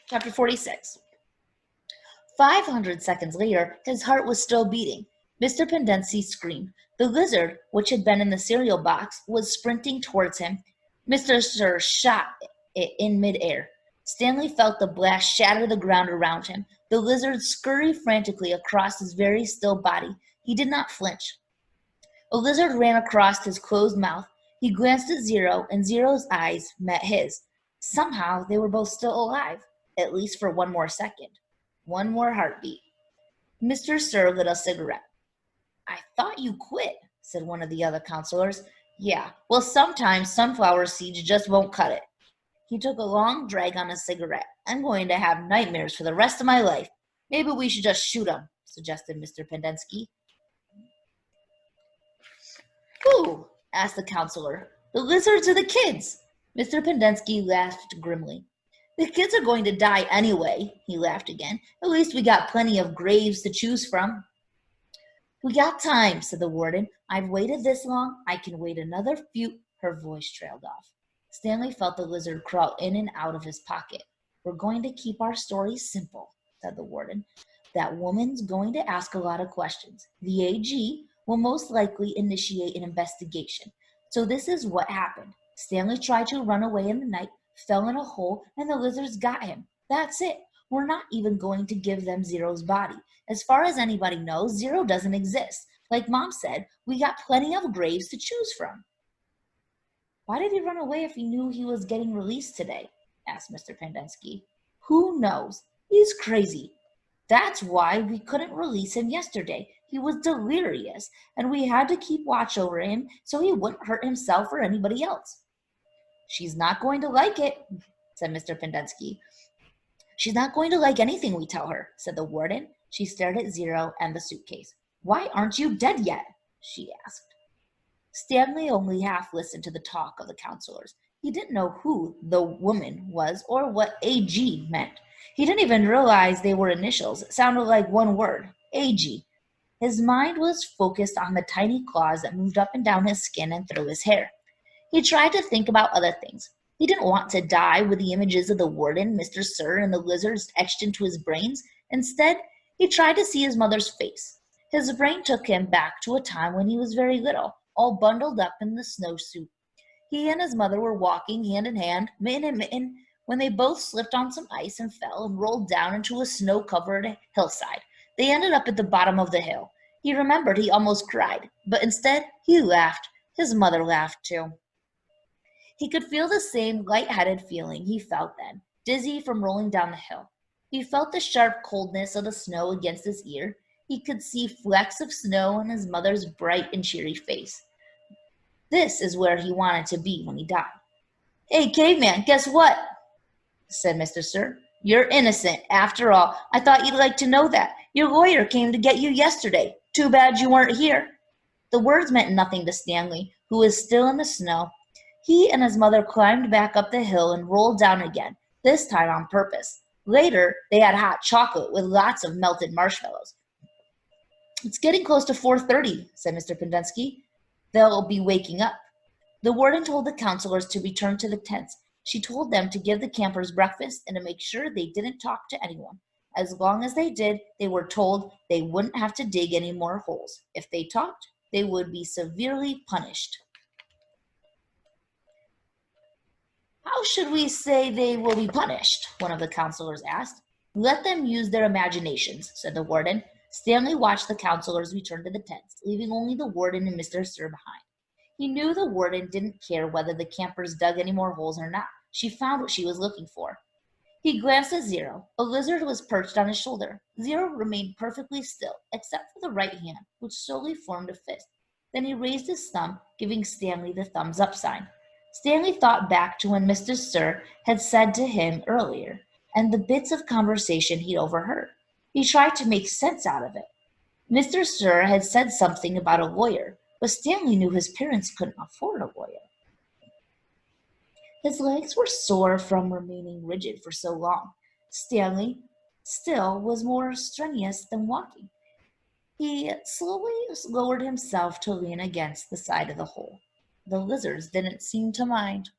Chapter 46. 500 seconds later, his heart was still beating. Mr. Pendensky screamed. The lizard, which had been in the cereal box, was sprinting towards him. Mr. Sir shot it in midair. Stanley felt the blast shatter the ground around him. The lizard scurried frantically across his very still body. He did not flinch. A lizard ran across his closed mouth. He glanced at Zero, and Zero's eyes met his. Somehow, they were both still alive, at least for one more second. One more heartbeat. Mr. Sir lit a cigarette. I thought you quit, said one of the other counselors. Yeah, well, sometimes sunflower seeds just won't cut it. He took a long drag on his cigarette. I'm going to have nightmares for the rest of my life. Maybe we should just shoot him, suggested Mr. Pendensky. Who? Asked the counselor. The lizards or the kids? Mr. Pendensky laughed grimly. The kids are going to die anyway, he laughed again. At least we got plenty of graves to choose from. We got time, said the warden. I've waited this long. I can wait another few. Her voice trailed off. Stanley felt the lizard crawl in and out of his pocket. We're going to keep our story simple, said the warden. That woman's going to ask a lot of questions. The AG will most likely initiate an investigation. So this is what happened. Stanley tried to run away in the night, fell in a hole, and the lizards got him. That's it. We're not even going to give them Zero's body. As far as anybody knows, Zero doesn't exist. Like Mom said, we got plenty of graves to choose from. Why did he run away if he knew he was getting released today? Asked Mr. Pendensky. Who knows? He's crazy. That's why we couldn't release him yesterday. He was delirious, and we had to keep watch over him so he wouldn't hurt himself or anybody else. She's not going to like it, said Mr. Pendensky. She's not going to like anything we tell her, said the warden. She stared at Zero and the suitcase. Why aren't you dead yet? She asked. Stanley only half listened to the talk of the counselors. He didn't know who the woman was or what AG meant. He didn't even realize they were initials. It sounded like one word, AG. His mind was focused on the tiny claws that moved up and down his skin and through his hair. He tried to think about other things. He didn't want to die with the images of the warden, Mr. Sir, and the lizards etched into his brains. Instead, he tried to see his mother's face. His brain took him back to a time when he was very little, all bundled up in the snowsuit. He and his mother were walking hand in hand, mitten in mitten, when they both slipped on some ice and fell and rolled down into a snow-covered hillside. They ended up at the bottom of the hill. He remembered he almost cried, but instead he laughed. His mother laughed too. He could feel the same light-headed feeling he felt then, dizzy from rolling down the hill. He felt the sharp coldness of the snow against his ear. He could see flecks of snow on his mother's bright and cheery face. This is where he wanted to be when he died. Hey, caveman, guess what? Said Mr. Sir. You're innocent, after all. I thought you'd like to know that. Your lawyer came to get you yesterday. Too bad you weren't here. The words meant nothing to Stanley, who was still in the snow. He and his mother climbed back up the hill and rolled down again, this time on purpose. Later, they had hot chocolate with lots of melted marshmallows. It's getting close to 4:30, said Mr. Pendensky. They'll be waking up. The warden told the counselors to return to the tents. She told them to give the campers breakfast and to make sure they didn't talk to anyone. As long as they did, they were told they wouldn't have to dig any more holes. If they talked, they would be severely punished. How should we say they will be punished? One of the counselors asked. Let them use their imaginations, said the warden. Stanley watched the counselors return to the tents, leaving only the warden and Mr. Sir behind. He knew the warden didn't care whether the campers dug any more holes or not. She found what she was looking for. He glanced at Zero. A lizard was perched on his shoulder. Zero remained perfectly still, except for the right hand, which slowly formed a fist. Then he raised his thumb, giving Stanley the thumbs up sign. Stanley thought back to when Mr. Sir had said to him earlier, and the bits of conversation he'd overheard. He tried to make sense out of it. Mr. Sir had said something about a lawyer, but Stanley knew his parents couldn't afford a lawyer. His legs were sore from remaining rigid for so long. Stanley still was more strenuous than walking. He slowly lowered himself to lean against the side of the hole. The lizards didn't seem to mind.